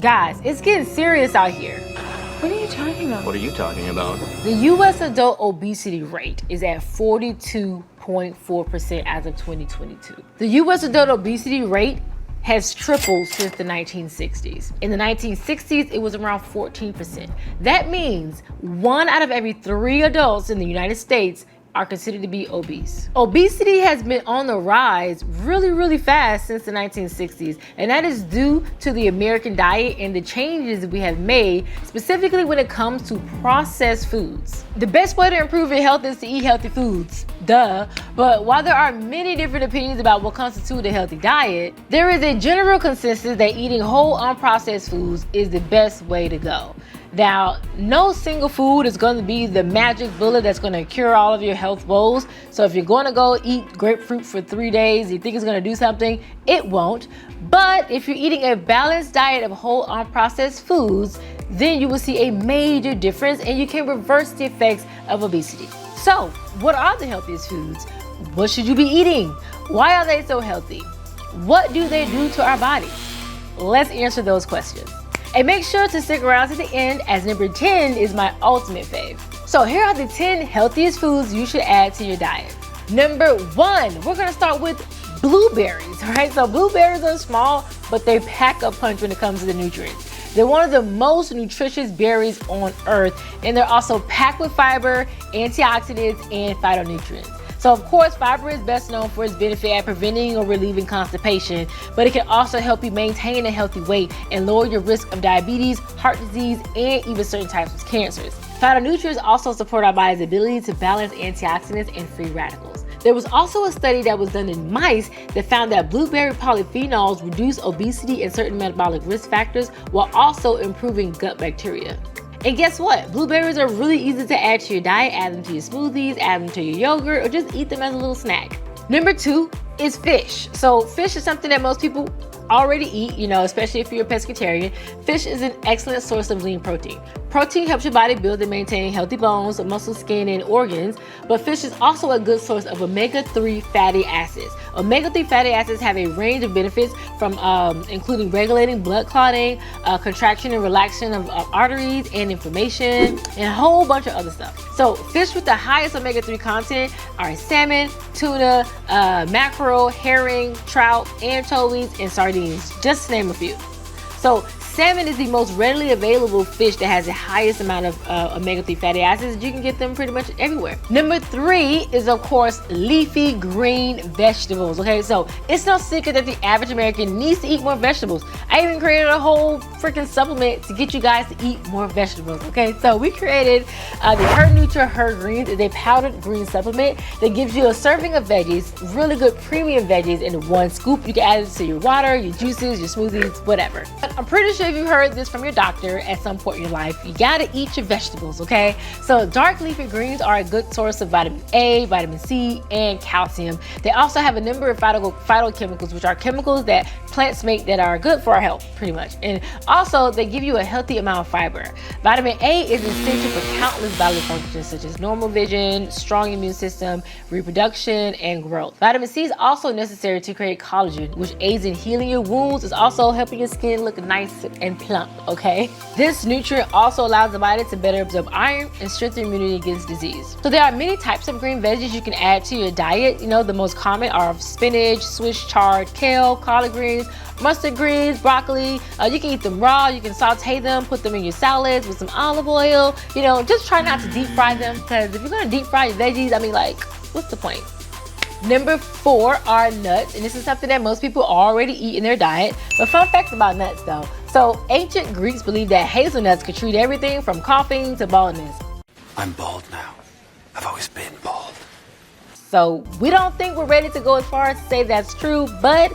Guys, it's getting serious out here. What are you talking about? What are you talking about? The U.S. adult obesity rate is at 42.4% as of 2022. The U.S. adult obesity rate has tripled since the 1960s. In the 1960s, it was around 14%. That means 1 out of every 3 adults in the United States are considered to be obese. Obesity has been on the rise really fast since the 1960s, and that is due to the American diet and the changes we have made, specifically when it comes to processed foods. The best way to improve your health is to eat healthy foods, duh. But while there are many different opinions about what constitutes a healthy diet, there is a general consensus that eating whole unprocessed foods is the best way to go. Now, no single food is going to be the magic bullet that's going to cure all of your health woes. So if you're going to go eat grapefruit for 3 days, you think it's going to do something, it won't. But if you're eating a balanced diet of whole unprocessed foods, then you will see a major difference and you can reverse the effects of obesity. So, what are the healthiest foods? What should you be eating? Why are they so healthy? What do they do to our body? Let's answer those questions. And make sure to stick around to the end, as number 10 is my ultimate fave. So here are the 10 healthiest foods you should add to your diet. Number 1, we're gonna start with blueberries, right? So blueberries are small, but they pack a punch when it comes to the nutrients. They're one of the most nutritious berries on earth, and they're also packed with fiber, antioxidants, and phytonutrients. So of course, fiber is best known for its benefit at preventing or relieving constipation, but it can also help you maintain a healthy weight and lower your risk of diabetes, heart disease, and even certain types of cancers. Phytonutrients also support our body's ability to balance antioxidants and free radicals. There was also a study that was done in mice that found that blueberry polyphenols reduce obesity and certain metabolic risk factors while also improving gut bacteria. And guess what? Blueberries are really easy to add to your diet. Add them to your smoothies, add them to your yogurt, or just eat them as a little snack. Number 2 is fish. So fish is something that most people already eat, especially if you're a pescatarian. Fish is an excellent source of lean protein. Protein helps your body build and maintain healthy bones, muscles, skin, and organs, but fish is also a good source of omega-3 fatty acids. Omega-3 fatty acids have a range of benefits from including regulating blood clotting, contraction and relaxation of arteries, and inflammation, and a whole bunch of other stuff. So fish with the highest omega-3 content are salmon, tuna, mackerel, herring, trout, anchovies, and sardines, just to name a few. So salmon is the most readily available fish that has the highest amount of omega-3 fatty acids. You can get them pretty much everywhere. Number 3 is, of course, leafy green vegetables. Okay, so it's no secret that the average American needs to eat more vegetables. I even created a whole freaking supplement to get you guys to eat more vegetables. Okay, so we created the Her Nutra Her Greens. It's a powdered green supplement that gives you a serving of veggies, really good premium veggies in one scoop. You can add it to your water, your juices, your smoothies, whatever. But I'm pretty sure if you heard this from your doctor at some point in your life, you gotta eat your vegetables, okay? So dark leafy greens are a good source of vitamin A, vitamin C, and calcium. They also have a number of phytochemicals, which are chemicals that plants make that are good for our health, pretty much. And also, they give you a healthy amount of fiber. Vitamin A is essential for countless bodily functions, such as normal vision, strong immune system, reproduction, and growth. Vitamin C is also necessary to create collagen, which aids in healing your wounds. It's also helping your skin look nice and plump, okay? This nutrient also allows the body to better absorb iron and strengthen immunity against disease. So there are many types of green veggies you can add to your diet. The most common are spinach, Swiss chard, kale, collard greens, mustard greens, broccoli. You can eat them raw, you can saute them, put them in your salads with some olive oil. Just try not to deep fry them, because if you're gonna deep fry your veggies, what's the point? Number 4 are nuts, and this is something that most people already eat in their diet. But fun facts about nuts though. So ancient Greeks believed that hazelnuts could treat everything from coughing to baldness. I'm bald now. I've always been bald. So we don't think we're ready to go as far as to say that's true, but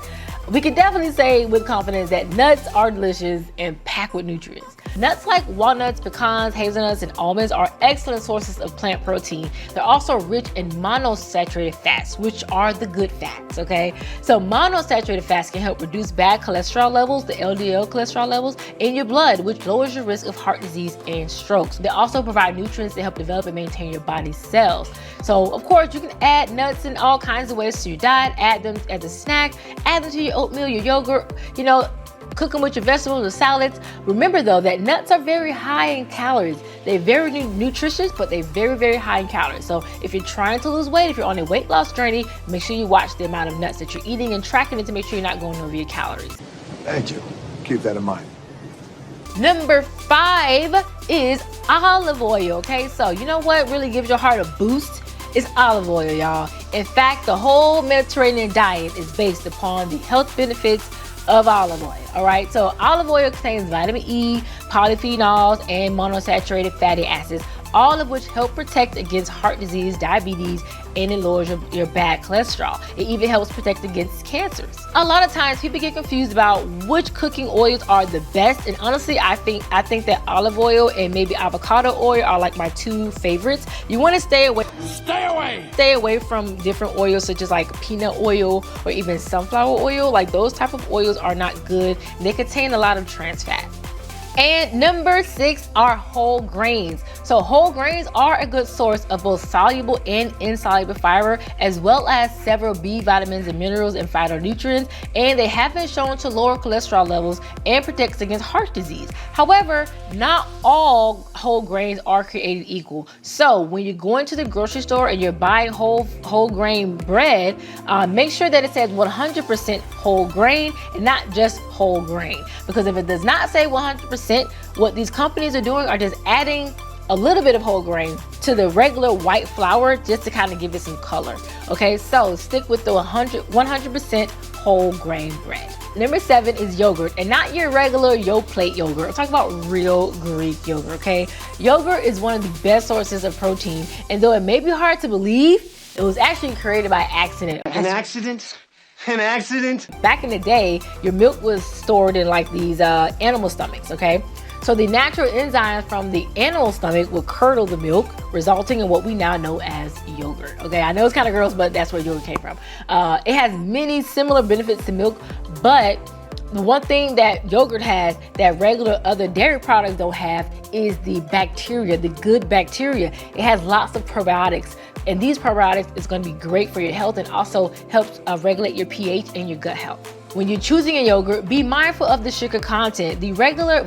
we can definitely say with confidence that nuts are delicious and packed with nutrients. Nuts like walnuts, pecans, hazelnuts, and almonds are excellent sources of plant protein. They're also rich in monosaturated fats, which are the good fats, okay? So monosaturated fats can help reduce bad cholesterol levels, the LDL cholesterol levels, in your blood, which lowers your risk of heart disease and strokes. They also provide nutrients that help develop and maintain your body's cells. So, of course, you can add nuts in all kinds of ways to your diet. Add them as a snack, add them to your oatmeal, your yogurt, cook them with your vegetables or salads. Remember though that nuts are very high in calories. They're very nutritious, but they're very, very high in calories. So if you're trying to lose weight, if you're on a weight loss journey, make sure you watch the amount of nuts that you're eating and tracking it to make sure you're not going over your calories. Thank you. Keep that in mind. Number 5 is olive oil, okay? So you know what really gives your heart a boost? It's olive oil, y'all. In fact, the whole Mediterranean diet is based upon the health benefits of olive oil, all right? So olive oil contains vitamin E, polyphenols, and monosaturated fatty acids, all of which help protect against heart disease, diabetes, and it lowers your bad cholesterol. It even helps protect against cancers. A lot of times people get confused about which cooking oils are the best, and honestly, I think that olive oil and maybe avocado oil are like my 2 favorites. You want to stay away from different oils such as like peanut oil or even sunflower oil. Like those type of oils are not good. They contain a lot of trans fat. And number 6 are whole grains. So whole grains are a good source of both soluble and insoluble fiber, as well as several B vitamins and minerals and phytonutrients, and they have been shown to lower cholesterol levels and protects against heart disease. However, not all whole grains are created equal. So when you're going to the grocery store and you're buying whole grain bread, make sure that it says 100% whole grain and not just whole grain. Because if it does not say 100%, what these companies are doing are just adding a little bit of whole grain to the regular white flour just to kind of give it some color. Okay, so stick with the 100% whole grain bread. Number 7 is yogurt, and not your regular Yoplait yogurt. I'm talking about real Greek yogurt, okay? Yogurt is one of the best sources of protein, and though it may be hard to believe, it was actually created by accident. An accident? An accident? Back in the day, your milk was stored in like these animal stomachs, okay? So the natural enzymes from the animal stomach would curdle the milk, resulting in what we now know as yogurt. Okay, I know it's kind of gross, but that's where yogurt came from. It has many similar benefits to milk, but the one thing that yogurt has that regular other dairy products don't have is the bacteria, the good bacteria. It has lots of probiotics, and these probiotics is going to be great for your health and also helps regulate your pH and your gut health. When you're choosing a yogurt, be mindful of the sugar content.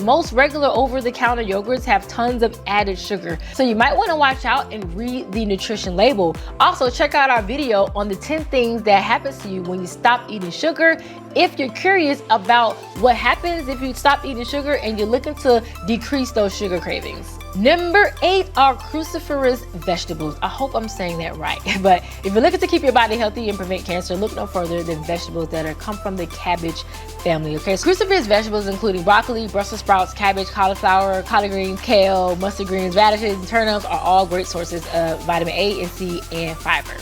Most regular over-the-counter yogurts have tons of added sugar, so you might want to watch out and read the nutrition label. Also, check out our video on the 10 things that happens to you when you stop eating sugar. If you're curious about what happens if you stop eating sugar and you're looking to decrease those sugar cravings. Number 8 are cruciferous vegetables. I hope I'm saying that right. But if you're looking to keep your body healthy and prevent cancer, look no further than vegetables that come from the cabbage family. Okay, so cruciferous vegetables including broccoli, Brussels sprouts, cabbage, cauliflower, collard greens, kale, mustard greens, radishes, and turnips are all great sources of vitamin A and C and fiber.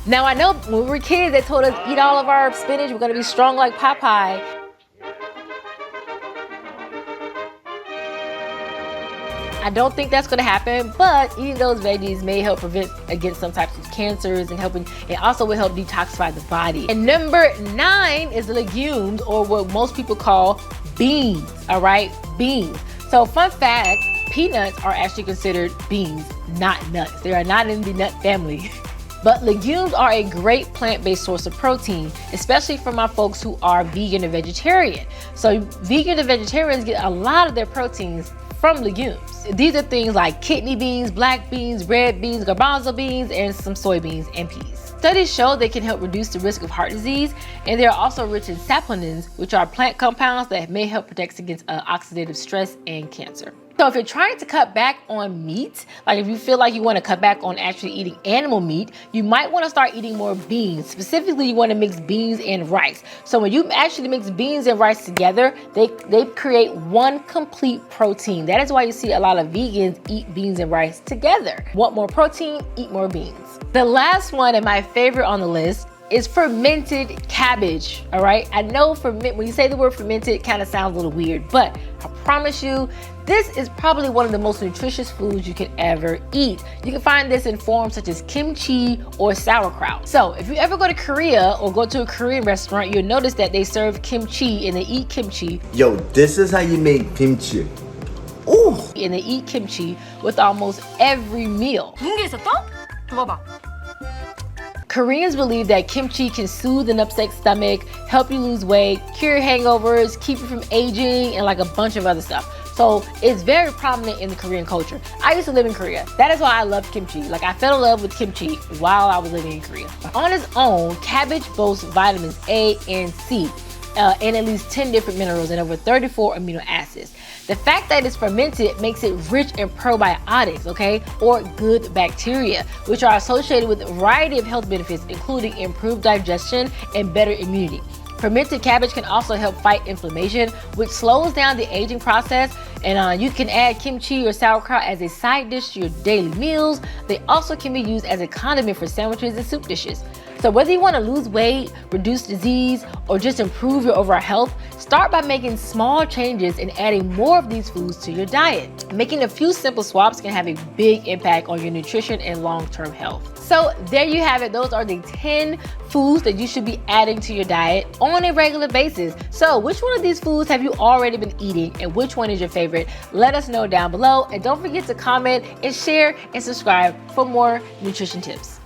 Now I know when we were kids they told us eat all of our spinach, we're gonna be strong like Popeye. I don't think that's going to happen, but eating those veggies may help prevent against some types of cancers and also will help detoxify the body. And number 9 is legumes, or what most people call beans, all right? Beans. So fun fact, peanuts are actually considered beans, not nuts. They are not in the nut family. But legumes are a great plant-based source of protein, especially for my folks who are vegan or vegetarian. So vegan and vegetarians get a lot of their proteins from legumes. These are things like kidney beans, black beans, red beans, garbanzo beans, and some soybeans and peas. Studies show they can help reduce the risk of heart disease, and they are also rich in saponins, which are plant compounds that may help protect against oxidative stress and cancer. So if you're trying to cut back on meat, like if you feel like you want to cut back on actually eating animal meat, you might want to start eating more beans. Specifically, you want to mix beans and rice. So when you actually mix beans and rice together, they create one complete protein. That is why you see a lot of vegans eat beans and rice together. Want more protein? Eat more beans. The last one and my favorite on the list is fermented cabbage, all right? I know when you say the word fermented, it kind of sounds a little weird, but I promise you, this is probably one of the most nutritious foods you can ever eat. You can find this in forms such as kimchi or sauerkraut. So if you ever go to Korea or go to a Korean restaurant, you'll notice that they serve kimchi and they eat kimchi. Yo, this is how you make kimchi. Ooh. And they eat kimchi with almost every meal. Koreans believe that kimchi can soothe an upset stomach, help you lose weight, cure hangovers, keep you from aging, and like a bunch of other stuff. So it's very prominent in the Korean culture. I used to live in Korea. That is why I love kimchi. Like, I fell in love with kimchi while I was living in Korea. On its own, cabbage boasts vitamins A and C, and at least 10 different minerals and over 34 amino acids. The fact that it's fermented makes it rich in probiotics, okay, or good bacteria, which are associated with a variety of health benefits, including improved digestion and better immunity. Fermented cabbage can also help fight inflammation, which slows down the aging process. And you can add kimchi or sauerkraut as a side dish to your daily meals. They also can be used as a condiment for sandwiches and soup dishes. So whether you want to lose weight, reduce disease, or just improve your overall health, start by making small changes and adding more of these foods to your diet. Making a few simple swaps can have a big impact on your nutrition and long-term health. So there you have it. Those are the 10 foods that you should be adding to your diet on a regular basis. So which one of these foods have you already been eating, and which one is your favorite? Let us know down below, and don't forget to comment and share and subscribe for more nutrition tips.